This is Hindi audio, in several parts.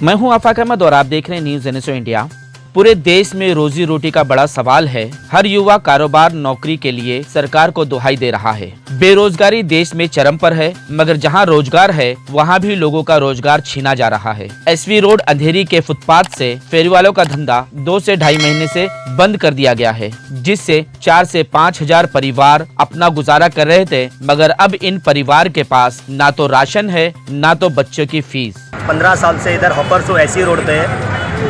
मैं हूं आफाक अहमद और आप देख रहे हैं न्यूज NSO इंडिया। पूरे देश में रोजी रोटी का बड़ा सवाल है। हर युवा कारोबार नौकरी के लिए सरकार को दुहाई दे रहा है। बेरोजगारी देश में चरम पर है, मगर जहां रोजगार है वहां भी लोगों का रोजगार छीना जा रहा है। SV रोड अंधेरी के फुटपाथ से फेरी वालों का धंधा 2 से ढाई महीने से बंद कर दिया गया है, जिससे 4 से 5 हजार परिवार अपना गुजारा कर रहे थे, मगर अब इन परिवार के पास ना तो राशन है ना तो बच्चों की फीस। 15 साल से इधर हॉपर्स हूँ SC रोड पे,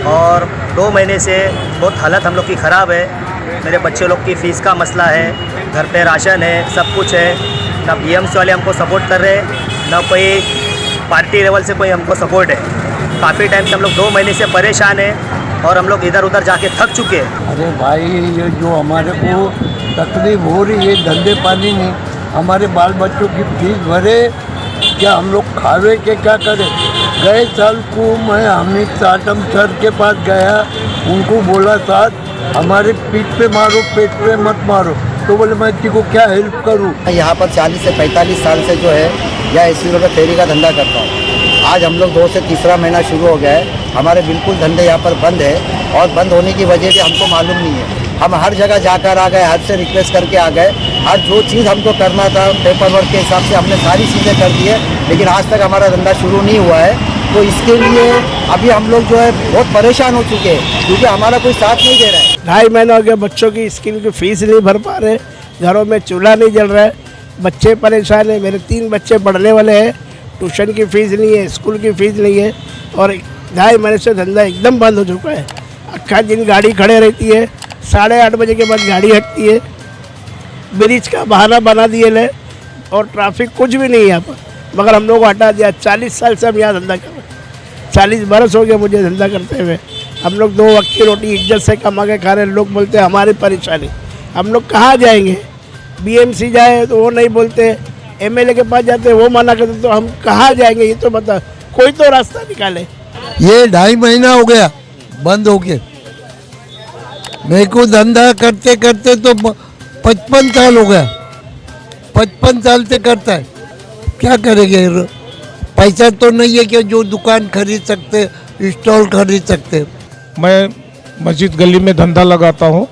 और 2 महीने से बहुत हालत हम लोग की ख़राब है। मेरे बच्चे लोग की फ़ीस का मसला है, घर पे राशन है, सब कुछ है। ना BMC वाले हमको सपोर्ट कर रहे, ना कोई पार्टी लेवल से कोई हमको सपोर्ट है। काफ़ी टाइम से हम लोग 2 महीने से परेशान हैं और हम लोग इधर उधर जाके थक चुके हैं। अरे भाई, ये जो हमारे को तकलीफ हो रही है, धंधे पानी नहीं, हमारे बाल बच्चों की फीस भरे क्या, हम लोग खावे के क्या करें। गए साल को मैं हामिद साटम सर के पास गया, उनको बोला सर हमारे पीठ पे मारो, पेट पे मत मारो, तो बोले मैं को क्या हेल्प करूं। यहाँ पर 40 से 45 साल से जो है या SC रोड पे फेरी का धंधा करता हूँ। आज हम लोग 2 से तीसरा महीना शुरू हो गया है, हमारे बिल्कुल धंधे यहाँ पर बंद है, और बंद होने की वजह भी हमको मालूम नहीं है। हम हर जगह जाकर आ गए, हद से रिक्वेस्ट करके आ गए। आज जो चीज़ हमको करना था पेपर वर्क के हिसाब से हमने सारी चीज़ें कर दी है, लेकिन आज तक हमारा धंधा शुरू नहीं हुआ है। तो इसके लिए अभी हम लोग जो है बहुत परेशान हो चुके हैं, क्योंकि हमारा कोई साथ नहीं दे रहा है। 2.5 महीना हो गया, बच्चों की स्कूल की फीस नहीं भर पा रहे, घरों में चूल्हा नहीं जल रहा है, बच्चे परेशान है। मेरे 3 बच्चे पढ़ने वाले हैं, ट्यूशन की फ़ीस नहीं है, स्कूल की फ़ीस नहीं है, और 2.5 महीने से धंधा एकदम बंद हो चुका है। अक्खा दिन गाड़ी खड़े रहती है, 8:30 बजे के बाद गाड़ी हटती है, ब्रिज का बहाना बना दिए ले, और ट्रैफिक कुछ भी नहीं है यहाँ पर, मगर हम लोग को हटा दिया। 40 साल से हम यहाँ धंधा कर रहे हैं, 40 बरस हो गए मुझे धंधा करते हुए। हम लोग 2 वक्त की रोटी इज्जत से कमा के खा रहे। लोग बोलते हैं हमारी परेशानी, हम लोग कहाँ जाएंगे। BMC जाए तो वो नहीं बोलते, MLA के पास जाते वो मना करते, तो हम कहाँ जाएंगे। ये तो बता, कोई तो रास्ता निकाले। ये 2.5 महीना हो गया बंद हो गया। मेरे को धंधा करते करते तो 55 साल हो गया, 55 साल से करता है। क्या करेंगे, पैसा तो नहीं है कि जो दुकान खरीद सकते, स्टॉल खरीद सकते। मैं मस्जिद गली में धंधा लगाता हूँ,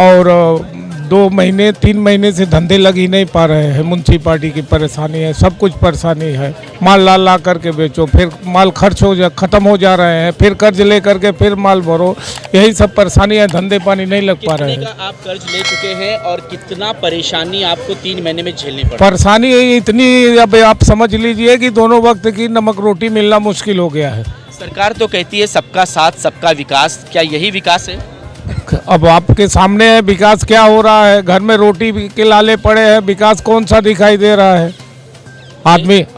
और 2 महीने 3 महीने से धंधे लग ही नहीं पा रहे हैं। म्युनिसिपालिटी की परेशानी है, सब कुछ परेशानी है। माल ला करके बेचो, फिर माल खर्च हो जा ख़त्म हो जा रहे हैं, फिर कर्ज ले करके फिर माल भरो, यही सब परेशानी है। धंधे पानी नहीं लग पा रहे हैं। आप कर्ज ले चुके हैं और कितना परेशानी आपको 3 महीने में झेलनी पड़ी? परेशानी इतनी, अब आप समझ लीजिए कि दोनों वक्त की नमक रोटी मिलना मुश्किल हो गया है। सरकार तो कहती है सबका साथ सबका विकास, क्या यही विकास है? अब आपके सामने है विकास क्या हो रहा है। घर में रोटी के लाले पड़े हैं, विकास कौन सा दिखाई दे रहा है।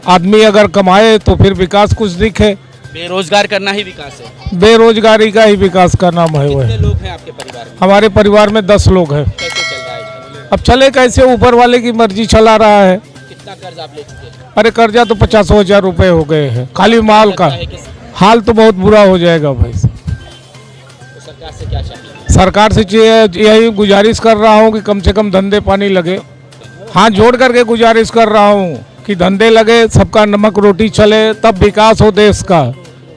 आदमी अगर कमाए तो फिर विकास कुछ दिखे। बेरोजगार करना ही विकास है, बेरोजगारी का ही विकास का नाम है। कितने लोग हैं आपके परिवार में? हमारे परिवार में 10 लोग हैं। कैसे चल रहा है? अब चले कैसे, ऊपर वाले की मर्जी चला रहा है। कितना कर्ज आप ले चुके हैं? अरे कर्जा तो 50,000 रुपये हो गए हैं खाली माल का। हाल तो बहुत बुरा हो जाएगा भाई। तो सरकार से क्या चाहिए? सरकार से यही गुजारिश कर रहा हूँ कि कम से कम धंधे पानी लगे। हाथ जोड़ करके गुजारिश कर रहा हूँ कि धंधे लगे, सबका नमक रोटी चले, तब विकास हो देश का।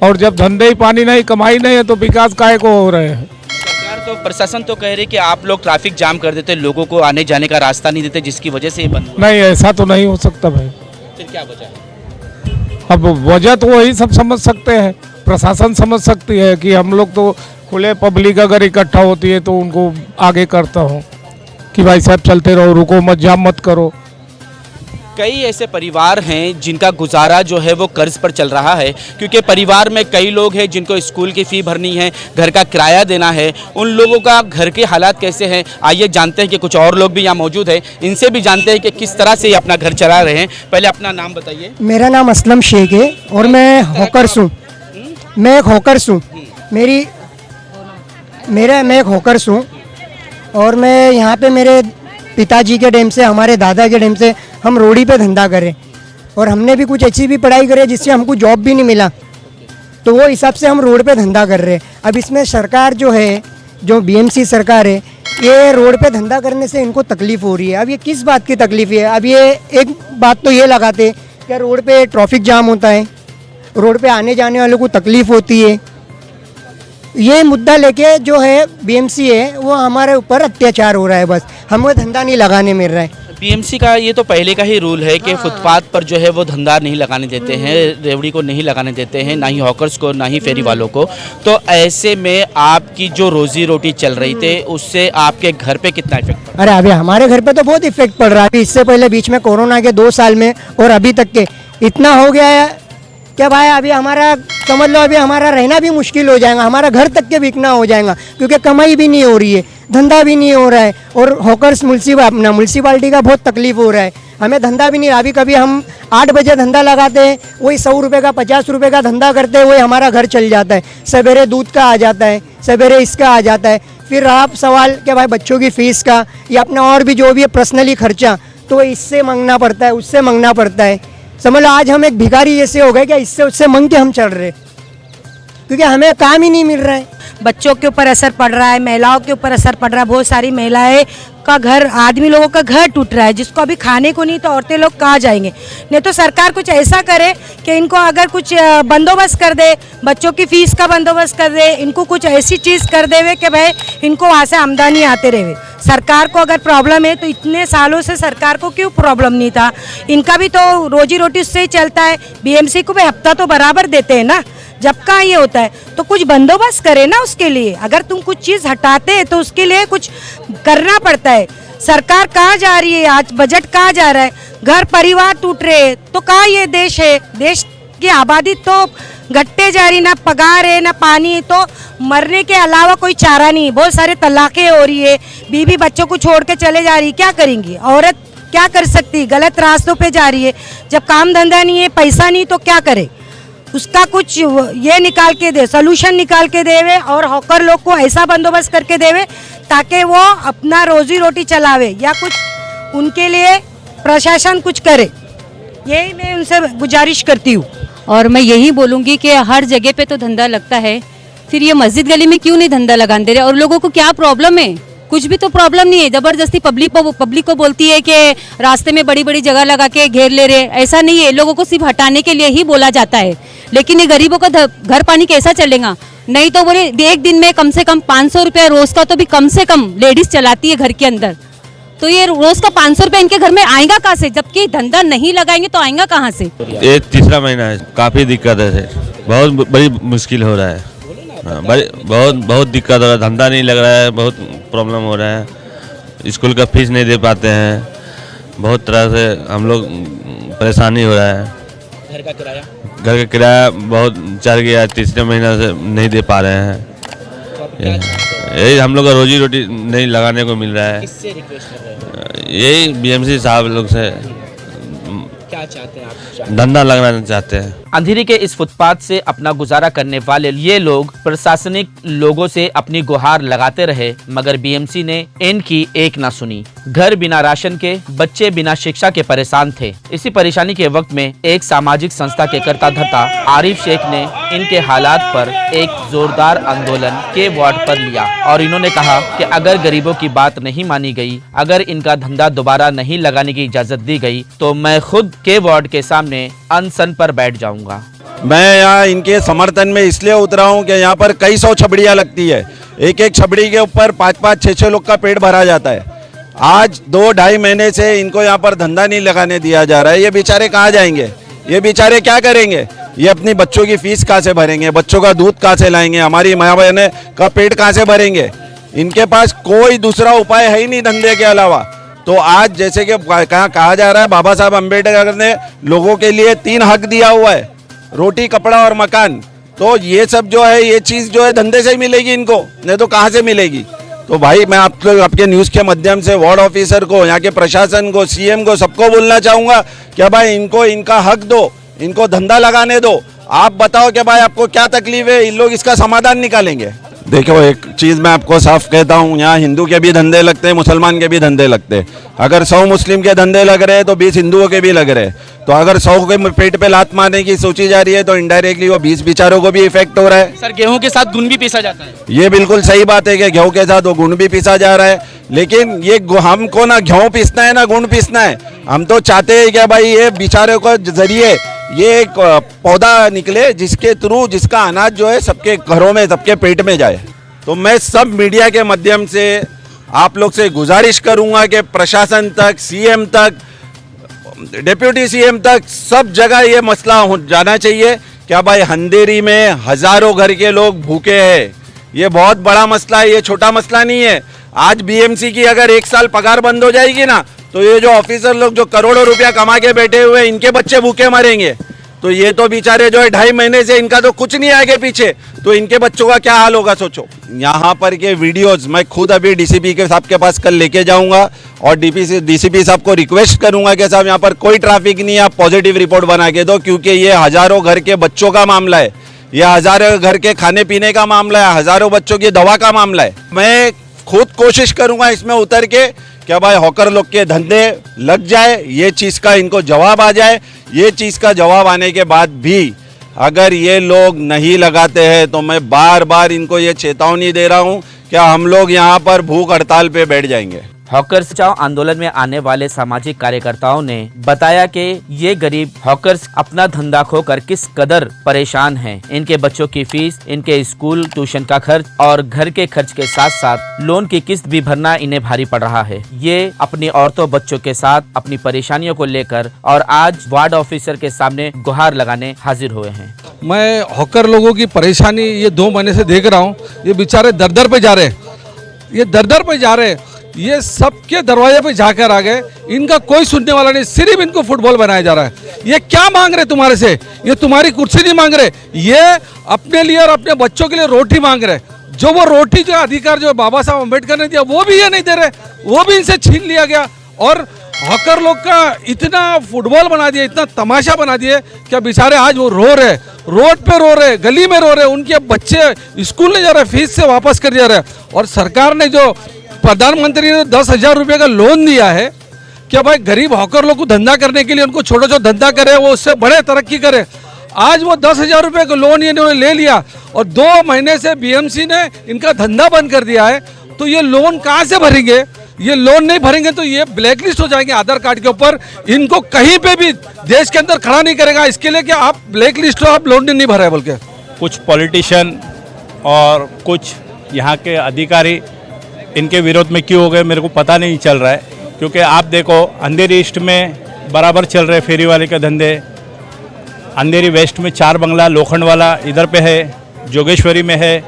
और जब धंधे ही पानी नहीं, कमाई नहीं है, तो विकास काहे को हो रहे हैं। सरकार तो, प्रशासन तो कह रही कि आप लोग ट्रैफिक जाम कर देते, लोगों को आने जाने का रास्ता नहीं देते, जिसकी वजह से ये बंद हुआ। नहीं, ऐसा तो नहीं हो सकता भाई। फिर क्या वजह है? अब वजह तो वही सब समझ सकते हैं, प्रशासन समझ सकती है कि हम लोग तो खुले, पब्लिक अगर इकट्ठा होती है तो उनको आगे करता हूँ कि भाई साहब चलते रहो, रुको मत, जाम मत करो। कई ऐसे परिवार हैं जिनका गुजारा जो है वो कर्ज पर चल रहा है, क्योंकि परिवार में कई लोग हैं जिनको स्कूल की फ़ी भरनी है, घर का किराया देना है। उन लोगों का घर के हालात कैसे हैं, आइए जानते हैं कि कुछ और लोग भी यहाँ मौजूद हैं, इनसे भी जानते हैं कि किस तरह से ये अपना घर चला रहे हैं। पहले अपना नाम बताइए। मेरा नाम असलम शेख है और मैं हॉकर्स हूँ। मैं एक हॉकर्स हूँ। मैं एक हॉकर्स हूँ, और मैं यहाँ पे मेरे पिताजी के टाइम से, हमारे दादा के टाइम से हम रोडी पे धंधा करें, और हमने भी कुछ ऐसी भी पढ़ाई करी जिससे हमको जॉब भी नहीं मिला, तो वो हिसाब से हम रोड पे धंधा कर रहे हैं। अब इसमें सरकार जो है, जो BMC सरकार है, ये रोड पे धंधा करने से इनको तकलीफ़ हो रही है। अब ये किस बात की तकलीफ़ है? अब ये एक बात तो ये लगाते कि रोड पे ट्रैफिक जाम होता है, रोड पे आने जाने वालों को तकलीफ़ होती है। ये मुद्दा लेके जो है बीएमसी है वो हमारे ऊपर अत्याचार हो रहा है, बस हमें धंधा नहीं लगाने मिल रहा है। बीएमसी का ये तो पहले का ही रूल है कि फुटपाथ पर जो है वो धंधा नहीं लगाने देते हैं, रेवड़ी को नहीं लगाने देते हैं, ना ही हॉकर्स को, ना ही फेरी वालों को। तो ऐसे में आपकी जो रोजी रोटी चल रही थी उससे आपके घर पे कितना इफेक्ट पड़ा? अरे अभी हमारे घर पे तो बहुत इफेक्ट पड़ रहा है। अभी इससे पहले बीच में कोरोना के 2 साल में और अभी तक के इतना हो गया है कि भाई अभी हमारा समझ लो अभी हमारा रहना भी मुश्किल हो जाएगा, हमारा घर तक के बिकना हो जाएगा, क्योंकि कमाई भी नहीं हो रही है, धंधा भी नहीं हो रहा है। और हॉकर्स म्यूनसिपाल्टी का बहुत तकलीफ हो रहा है, हमें धंधा भी नहीं। अभी कभी हम 8 बजे धंधा लगाते हैं, वही 100 रुपये का 50 रुपये का धंधा करते हैं, वही हमारा घर चल जाता है। सवेरे दूध का आ जाता है, सवेरे इसका आ जाता है। फिर आप सवाल कि भाई बच्चों की फ़ीस का या अपना और भी जो भी है पर्सनली खर्चा, तो इससे मांगना पड़ता है, उससे मांगना पड़ता है। समझ लो आज हम एक भिखारी ऐसे हो गए कि इससे उससे मांग के हम चल रहे, क्योंकि हमें काम ही नहीं मिल रहा है। बच्चों के ऊपर असर पड़ रहा है, महिलाओं के ऊपर असर पड़ रहा है। बहुत सारी महिलाएं का घर, आदमी लोगों का घर टूट रहा है, जिसको अभी खाने को नहीं तो औरतें लोग कहाँ जाएंगे। नहीं तो सरकार कुछ ऐसा करे कि इनको अगर कुछ बंदोबस्त कर दे, बच्चों की फीस का बंदोबस्त कर दे, इनको कुछ ऐसी चीज़ कर देवे कि भाई इनको वहाँ से आमदनी आते रहे। सरकार को अगर प्रॉब्लम है तो इतने सालों से सरकार को क्यों प्रॉब्लम नहीं था? इनका भी तो रोजी रोटी उससे ही चलता है। बीएमसी को भी हफ्ता तो बराबर देते हैं ना, जब कहाँ ये होता है। तो कुछ बंदोबस्त करे ना उसके लिए। अगर तुम कुछ चीज़ हटाते हैं तो उसके लिए कुछ करना पड़ता है। सरकार कहाँ जा रही है आज? बजट कहाँ जा रहा है? घर परिवार टूट रहे हैं तो कहाँ ये देश है? देश की आबादी तो घटते जा रही, ना पगार है ना पानी है, तो मरने के अलावा कोई चारा नहीं। बहुत सारे तलाक़ें हो रही है, बीवी बच्चों को छोड़ के चले जा रही, क्या करेंगी? औरत क्या कर सकती? गलत रास्तों पे जा रही है। जब काम धंधा नहीं है, पैसा नहीं, तो क्या करे? उसका कुछ ये निकाल के दे, सोल्यूशन निकाल के देवे, और हॉकर लोग को ऐसा बंदोबस्त करके देवे ताकि वो अपना रोजी रोटी चलावे, या कुछ उनके लिए प्रशासन कुछ करे। यही मैं उनसे गुजारिश करती हूँ। और मैं यही बोलूँगी कि हर जगह पे तो धंधा लगता है, फिर ये मस्जिद गली में क्यों नहीं धंधा लगाने दे रहे? और लोगों को क्या प्रॉब्लम है? कुछ भी तो प्रॉब्लम नहीं है। ज़बरदस्ती पब्लिक को बोलती है कि रास्ते में बड़ी बड़ी जगह लगा के घेर ले रहे, ऐसा नहीं है। लोगों को सिर्फ हटाने के लिए ही बोला जाता है, लेकिन ये गरीबों का घर पानी कैसा चलेगा? नहीं तो बोले एक दिन में कम से कम 500 रुपया रोज़ का तो भी कम से कम लेडीज़ चलाती है घर के अंदर। तो ये रोज़ का 500 रुपया इनके घर में आएगा कहाँ से? जबकि धंधा नहीं लगाएंगे तो आएगा कहाँ से? ये तीसरा महीना है, काफ़ी दिक्कत है, बहुत बड़ी मुश्किल हो रहा है। बहुत दिक्कत हो रहा है, धंधा नहीं लग रहा है, बहुत प्रॉब्लम हो रहा है। स्कूल का फीस नहीं दे पाते हैं, बहुत तरह से हम लोग परेशानी हो रहा है। घर का किराया बहुत चढ़ गया, तीसरे महीना से नहीं दे पा रहे हैं। यही हम लोग का रोजी रोटी नहीं लगाने को मिल रहा है। किससे रिक्वेस्ट कर रहे हैं? यही बीएमसी साहब लोग से क्या चाहते हैं आप? धंधा लगाना चाहते हैं। अंधेरी के इस फुटपाथ से अपना गुजारा करने वाले ये लोग प्रशासनिक लोगों से अपनी गुहार लगाते रहे, मगर बीएमसी ने इनकी एक ना सुनी। घर बिना राशन के, बच्चे बिना शिक्षा के परेशान थे। इसी परेशानी के वक्त में एक सामाजिक संस्था के कर्ता धर्ता आरिफ शेख ने इनके हालात पर एक जोरदार आंदोलन के वार्ड पर लिया और इन्होंने कहा कि अगर गरीबों की बात नहीं मानी गई, अगर इनका धंधा दोबारा नहीं लगाने की इजाजत दी गई, तो मैं खुद के वार्ड के सामने अनशन पर बैठ जाऊंगा। मैं यहाँ इनके समर्थन में इसलिए उतरा हूँ कि यहाँ पर कई सौ छबड़ियाँ लगती है। एक एक छबड़ी के ऊपर 5-5, 6-6 लोग का पेट भरा जाता है। आज 2-2.5 महीने से इनको यहाँ पर धंधा नहीं लगाने दिया जा रहा है। ये बेचारे कहाँ जाएंगे? ये बेचारे क्या करेंगे? ये अपनी बच्चों की फीस कहाँ से भरेंगे? बच्चों का दूध कहाँ से लाएंगे? हमारी माँ बहनें का पेट कहाँ से भरेंगे? इनके पास कोई दूसरा उपाय है ही नहीं धंधे के अलावा। तो आज जैसे कि कहा जा रहा है, बाबा साहब अम्बेडकर ने लोगों के लिए 3 हक दिया हुआ है, रोटी, कपड़ा और मकान। तो ये सब जो है, ये चीज़ जो है धंधे से ही मिलेगी इनको, नहीं तो कहाँ से मिलेगी? तो भाई मैं आपके न्यूज़ के माध्यम से वार्ड ऑफिसर को, यहाँ के प्रशासन को, सीएम को, सबको बोलना चाहूँगा कि भाई इनको इनका हक दो, इनको धंधा लगाने दो। आप बताओ कि भाई आपको क्या तकलीफ है, इन लोग इसका समाधान निकालेंगे। देखो एक चीज़ मैं आपको साफ कहता हूँ, यहाँ हिंदू के भी धंधे लगते हैं, मुसलमान के भी धंधे लगते हैं। अगर 100 मुस्लिम के धंधे लग रहे हैं तो 20 हिंदुओं के भी लग रहे हैं। तो अगर 100 के पेट पे लात मारने की सोची जा रही है तो इनडायरेक्टली वो 20 बेचारों को भी इफेक्ट हो रहा है। सर, गेहूं के साथ गुण भी पीसा जाता है। ये बिल्कुल सही बात है कि गेहूं के साथ वो गुण भी पीसा जा रहा है, लेकिन ये हमको ना गेहूं पीसना है ना गुण पीसना है। हम तो चाहते हैं कि भाई ये बेचारे को जरिए ये एक पौधा निकले जिसके थ्रू जिसका अनाज जो है सबके घरों में सबके पेट में जाए। तो मैं सब मीडिया के माध्यम से आप लोग से गुजारिश करूंगा कि प्रशासन तक, सीएम तक, डिप्यूटी सीएम तक सब जगह ये मसला जाना चाहिए। क्या भाई अंधेरी में हजारों घर के लोग भूखे हैं, ये बहुत बड़ा मसला है, ये छोटा मसला नहीं है। आज बीएमसी की अगर 1 साल पगार बंद हो जाएगी ना, तो ये जो ऑफिसर लोग जो करोड़ों रुपया कमा के बैठे हुए हैं, इनके बच्चे भूखे मरेंगे। तो ये तो बेचारे जो है 2.5 महीने से इनका तो कुछ नहीं आगे पीछे, तो इनके बच्चों का क्या हाल होगा सोचो। यहाँ पर के वीडियोस मैं खुद अभी डीसीपी के साहब के पास कल लेके जाऊंगा और डीसीपी साहब को रिक्वेस्ट करूंगा कि साहब यहाँ पर कोई ट्रैफिक नहीं है, आप पॉजिटिव रिपोर्ट बना के दो, क्योंकि ये हजारों घर के बच्चों का मामला है, ये हजारों घर के खाने पीने का मामला है, हजारों बच्चों की दवा का मामला है। मैं खुद कोशिश करूंगा इसमें उतर के क्या भाई हॉकर लोग के धंधे लग जाए, ये चीज़ का इनको जवाब आ जाए। ये चीज़ का जवाब आने के बाद भी अगर ये लोग नहीं लगाते हैं तो मैं बार बार इनको ये चेतावनी दे रहा हूँ कि हम लोग यहाँ पर भूख हड़ताल पे बैठ जाएंगे। हॉकर्स बचाओ आंदोलन में आने वाले सामाजिक कार्यकर्ताओं ने बताया कि ये गरीब हॉकर्स अपना धंधा खोकर किस कदर परेशान हैं। इनके बच्चों की फीस, इनके स्कूल ट्यूशन का खर्च और घर के खर्च के साथ साथ लोन की किस्त भी भरना इन्हें भारी पड़ रहा है। ये अपनी औरतों बच्चों के साथ अपनी परेशानियों को लेकर और आज वार्ड ऑफिसर के सामने गुहार लगाने हाजिर हुए हैं। मैं हॉकर लोगों की परेशानी ये 2 महीने से देख रहा हूँ। ये बेचारे दर दर पे जा रहे हैं, ये दर दर पे जा रहे हैं, ये सबके दरवाजे पे जाकर आ गए, इनका कोई सुनने वाला नहीं, सिर्फ इनको फुटबॉल बनाया जा रहा है। ये क्या मांग रहे तुम्हारे से? ये तुम्हारी कुर्सी नहीं मांग रहे, ये अपने लिए और अपने बच्चों के लिए रोटी मांग रहे। जो वो रोटी जो अधिकार जो बाबा साहब अम्बेडकर ने दिया वो भी ये नहीं दे रहे, वो भी इनसे छीन लिया गया। और हॉकर लोग का इतना फुटबॉल बना दिया, इतना तमाशा बना दिए क्या बेचारे आज वो रो रहे, रोड पे रो रहे, गली में रो रहे, उनके बच्चे स्कूल नहीं जा रहे, फीस से वापस कर दिया रहे। और सरकार ने जो प्रधानमंत्री ने 10,000 रुपये का लोन दिया है, क्या भाई गरीब हॉकर लोग को धंधा करने के लिए उनको छोटा छोटा धंधा करे, वो उससे बड़े तरक्की करे। आज वो 10,000 रुपये का लोन इन्होंने ले लिया और 2 महीने से बीएमसी ने इनका धंधा बंद कर दिया है। तो ये लोन कहाँ से भरेंगे? ये लोन नहीं भरेंगे तो ये ब्लैक लिस्ट हो जाएंगे आधार कार्ड के ऊपर, इनको कहीं पे भी देश के अंदर खड़ा नहीं करेगा। इसके लिए कि आप ब्लैक लिस्ट हो, आप लोन नहीं भरा है बोल के। कुछ पॉलिटिशियन और कुछ यहाँ के अधिकारी इनके विरोध में क्यों हो गए मेरे को पता नहीं चल रहा है। क्योंकि आप देखो अंधेरी ईस्ट में बराबर चल रहे फेरी वाले के धंधे, अंधेरी वेस्ट में 4 बंगला लोखंड वाला इधर पे है, जोगेश्वरी में है,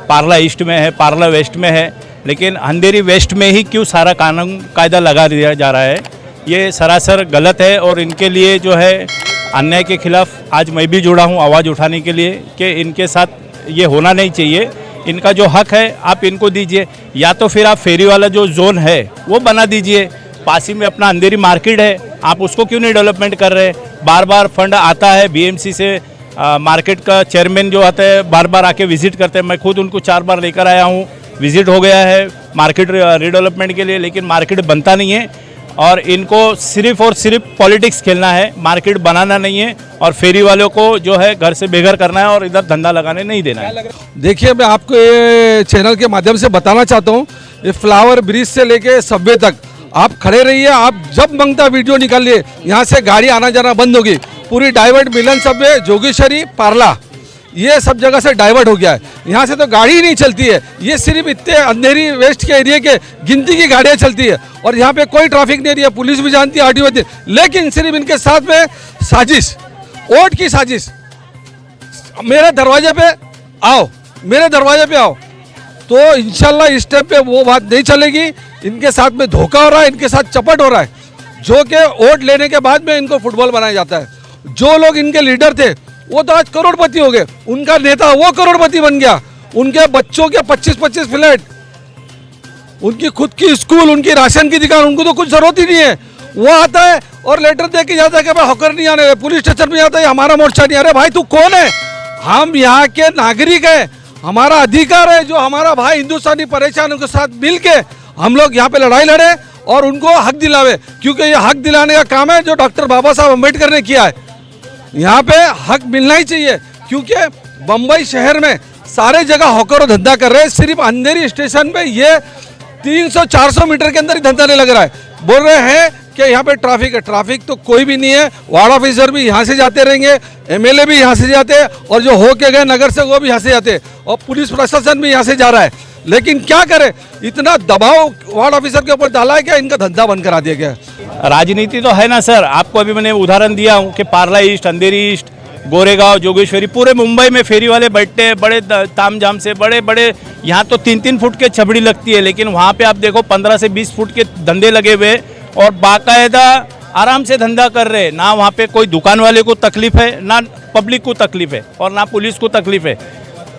पार्ला ईस्ट में है, पार्ला वेस्ट में है, लेकिन अंधेरी वेस्ट में ही क्यों सारा कानून कायदा लगा दिया जा रहा है? ये सरासर गलत है। और इनके लिए जो है अन्याय के खिलाफ आज मैं भी जुड़ा हूँ आवाज़ उठाने के लिए कि इनके साथ ये होना नहीं चाहिए। इनका जो हक है आप इनको दीजिए, या तो फिर आप फेरी वाला जो जोन है वो बना दीजिए। पासी में अपना अंधेरी मार्केट है, आप उसको क्यों नहीं डेवलपमेंट कर रहे? बार बार फंड आता है बीएमसी से, मार्केट का चेयरमैन जो आता है बार बार आके विजिट करते हैं। मैं खुद उनको 4 बार लेकर आया हूँ, विजिट हो गया है मार्केट रीडेवलपमेंट के लिए, लेकिन मार्केट बनता नहीं है। और इनको सिर्फ और सिर्फ पॉलिटिक्स खेलना है, मार्केट बनाना नहीं है और फेरी वालों को जो है घर से बेघर करना है और इधर धंधा लगाने नहीं देना है। देखिए मैं आपको ये चैनल के माध्यम से बताना चाहता हूँ, ये फ्लावर ब्रिज से लेके सबवे तक आप खड़े रहिए। आप जब मंगता वीडियो निकालिए, यहाँ से गाड़ी आना जाना बंद होगी। पूरी डाइवर्ट मिलन सबवे, जोगेश्वरी, पार्ला, ये सब जगह से डाइवर्ट हो गया है। यहाँ से तो गाड़ी ही नहीं चलती है। ये सिर्फ इतने अंधेरी वेस्ट के एरिया के गिनती की गाड़ियाँ चलती है और यहाँ पे कोई ट्रैफिक नहीं है। पुलिस भी जानती है, आरटीओ भी, लेकिन सिर्फ इनके साथ में साजिश, वोट की साजिश। मेरे दरवाजे पे आओ, मेरे दरवाजे पे आओ, तो इंशाल्लाह इस टाइम पे वो बात नहीं चलेगी। इनके साथ में धोखा हो रहा है, इनके साथ चपट हो रहा है, जो कि वोट लेने के बाद में इनको फुटबॉल बनाया जाता है। जो लोग इनके लीडर थे वो तो आज करोड़पति हो गए, उनका नेता वो करोड़पति बन गया, उनके बच्चों के 25-25 फ्लैट, उनकी खुद की स्कूल, उनकी राशन की दुकान, उनको तो कुछ जरूरत ही नहीं है। वो आता है और लेटर दे के जाता है कि भाई हॉकर नहीं आने, पुलिस स्टेशन में आता है हमारा मोर्चा नहीं आ रहा। भाई तू कौन है? हम यहाँ के नागरिक है, हमारा अधिकार है, जो हमारा भाई हिंदुस्तानी परेशान के साथ मिल के हम लोग यहाँ पे लड़ाई लड़े और उनको हक दिलावे, क्योंकि ये हक दिलाने का काम है जो डॉक्टर बाबा साहब अम्बेडकर ने किया है। यहाँ पे हक मिलना ही चाहिए, क्योंकि बम्बई शहर में सारे जगह हॉकर धंधा कर रहे हैं। सिर्फ अंधेरी स्टेशन पे ये 300-400 मीटर के अंदर ही धंधा नहीं लग रहा है। बोल रहे हैं कि कि यहाँ पे ट्रैफिक है। ट्रैफिक तो कोई भी नहीं है, वार्ड ऑफिसर भी यहाँ से जाते रहेंगे, एमएलए भी यहाँ से जाते हैं, और जो होके गए नगर से वो भी यहाँ से जाते हैं, और पुलिस प्रशासन भी यहाँ से जा रहा है। लेकिन क्या करे, इतना दबाव वार्ड ऑफिसर के ऊपर डाला है कि इनका धंधा बंद करा दिया गया है। राजनीति तो है ना सर, आपको अभी मैंने उदाहरण दिया हूँ कि पार्ला ईस्ट, अंधेरी ईस्ट, गोरेगांव, जोगेश्वरी, पूरे मुंबई में फेरी वाले बैठते हैं बड़े तामझाम से, बड़े बड़े, यहाँ तो 3-3 फुट के छबड़ी लगती है, लेकिन वहाँ पे आप देखो 15 से 20 फुट के धंधे लगे हुए और बाकायदा आराम से धंधा कर रहे हैं। ना वहाँ पे कोई दुकान वाले को तकलीफ है, ना पब्लिक को तकलीफ है, और ना पुलिस को तकलीफ है।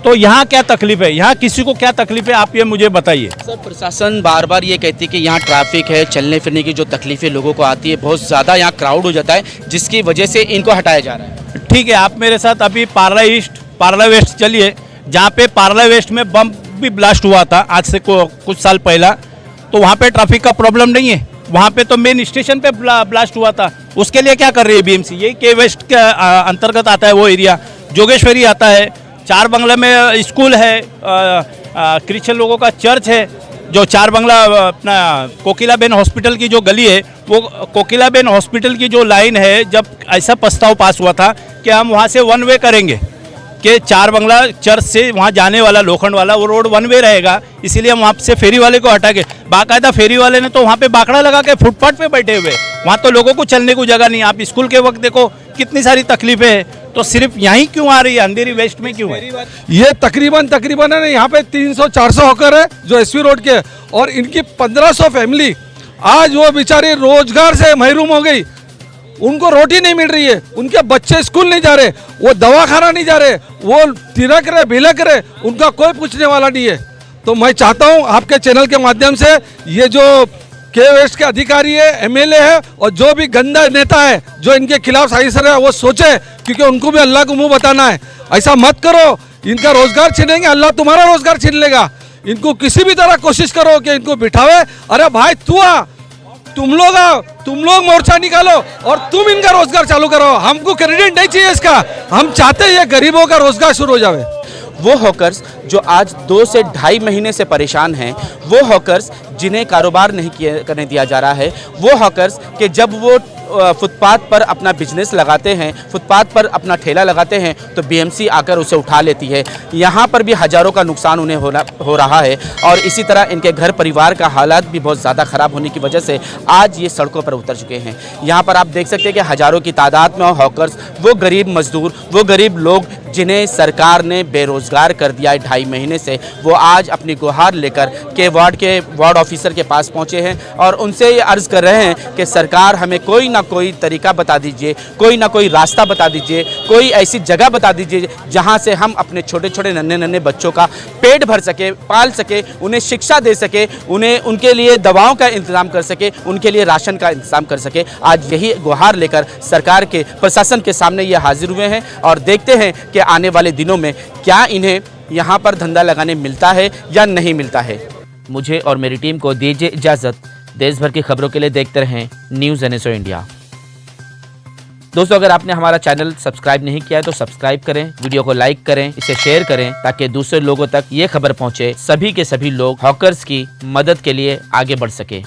तो यहाँ क्या तकलीफ है, यहाँ किसी को क्या तकलीफ है, आप ये मुझे बताइए। सर, प्रशासन बार बार ये कहती है कि यहाँ ट्रैफिक है, चलने फिरने की जो तकलीफें लोगों को आती है, बहुत ज़्यादा यहाँ क्राउड हो जाता है, जिसकी वजह से इनको हटाया जा रहा है। ठीक है, आप मेरे साथ अभी पार्ला ईस्ट, पार्ला वेस्ट चलिए, जहाँ पे पार्ला वेस्ट में बम भी ब्लास्ट हुआ था आज से कुछ साल पहला, तो वहाँ पे ट्रैफिक का प्रॉब्लम नहीं है। वहाँ पे तो मेन स्टेशन पे ब्लास्ट हुआ था, उसके लिए क्या कर रही है बीएमसी? यही के वेस्ट के अंतर्गत आता है वो एरिया, जोगेश्वरी आता है, चार बंगला में स्कूल है, क्रिश्चियन लोगों का चर्च है, जो चार बंगला अपना कोकिलाबेन हॉस्पिटल की जो गली है, वो कोकिलाबेन हॉस्पिटल की जो लाइन है, जब ऐसा प्रस्ताव पास हुआ था कि हम वहाँ से 1 वे करेंगे, कि चार बंगला चर्च से वहाँ जाने वाला लोखंड वाला वो रोड 1 वे रहेगा, इसीलिए हम वहाँ से फेरी वाले को हटा के, बाकायदा फेरी वाले ने तो वहाँ पे बाकड़ा लगा के फुटपाथ पे बैठे हुए, वहाँ तो लोगों को चलने को जगह नहीं। आप स्कूल के वक्त देखो कितनी सारी तकलीफें हैं, तो सिर्फ यहीं क्यों आ रही है, अंधेरी वेस्ट में क्यों है? ये तकरीबन है ना, यहाँ पे 300-400 हॉकर है जो एसवी रोड के, और इनकी 1500 फैमिली आज वो बेचारे रोजगार से महरूम हो गई, उनको रोटी नहीं मिल रही है, उनके बच्चे स्कूल नहीं जा रहे, वो दवाखाना नहीं जा रहे, वो तिरक रहे बिलक रहे, उनका कोई पूछने वाला नहीं है। तो मैं चाहता हूँ आपके चैनल के माध्यम से ये जो के वेस्ट के अधिकारी है, एमएलए है, और जो भी गंदा नेता है जो इनके खिलाफ साजिश है, वो सोचे, क्योंकि उनको भी अल्लाह को मुंह बताना है। ऐसा मत करो, इनका रोजगार छीनेंगे, अल्लाह तुम्हारा रोजगार छीन लेगा। इनको किसी भी तरह कोशिश करो कि इनको बिठावे। अरे भाई तू आ, तुम लोग मोर्चा निकालो और तुम इनका रोजगार चालू करो। हमको क्रेडिट नहीं चाहिए इसका, हम चाहते हैं ये गरीबों का रोजगार शुरू हो जाए। वो हॉकर्स जो आज 2 से 2.5 महीने से परेशान हैं, वो हॉकर्स जिन्हें कारोबार नहीं करने दिया जा रहा है, वो हॉकर्स के जब वो फुटपाथ पर अपना बिजनेस लगाते हैं, फुटपाथ पर अपना ठेला लगाते हैं, तो बीएमसी आकर उसे उठा लेती है। यहाँ पर भी हज़ारों का नुकसान उन्हें हो रहा है, और इसी तरह इनके घर परिवार का हालात भी बहुत ज़्यादा ख़राब होने की वजह से आज ये सड़कों पर उतर चुके हैं। यहाँ पर आप देख सकते हैं कि हज़ारों की तादाद में हॉकर्स, वो गरीब मजदूर, वो गरीब लोग जिन्हें सरकार ने बेरोज़गार कर दिया है 2.5 महीने से, वो आज अपनी गुहार लेकर के वार्ड ऑफिसर के पास पहुँचे हैं और उनसे ये अर्ज़ कर रहे हैं कि सरकार हमें कोई ना कोई तरीका बता दीजिए, कोई ना कोई रास्ता बता दीजिए, कोई ऐसी जगह बता दीजिए जहां से हम अपने छोटे छोटे नन्हे बच्चों का पेट भर सके, पाल सके, उन्हें शिक्षा दे सके, उन्हें उनके लिए दवाओं का इंतजाम कर सके, उनके लिए राशन का इंतजाम कर सके। आज यही गुहार लेकर सरकार के प्रशासन के सामने ये हाजिर हुए हैं और देखते हैं कि आने वाले दिनों में क्या इन्हें यहाँ पर धंधा लगाने मिलता है या नहीं मिलता है। मुझे और मेरी टीम को दीजिए इजाज़त। देश भर की खबरों के लिए देखते रहें न्यूज़ NSO इंडिया। दोस्तों, अगर आपने हमारा चैनल सब्सक्राइब नहीं किया है तो सब्सक्राइब करें, वीडियो को लाइक करें, इसे शेयर करें, ताकि दूसरे लोगों तक ये खबर पहुंचे, सभी के सभी लोग हॉकर्स की मदद के लिए आगे बढ़ सके।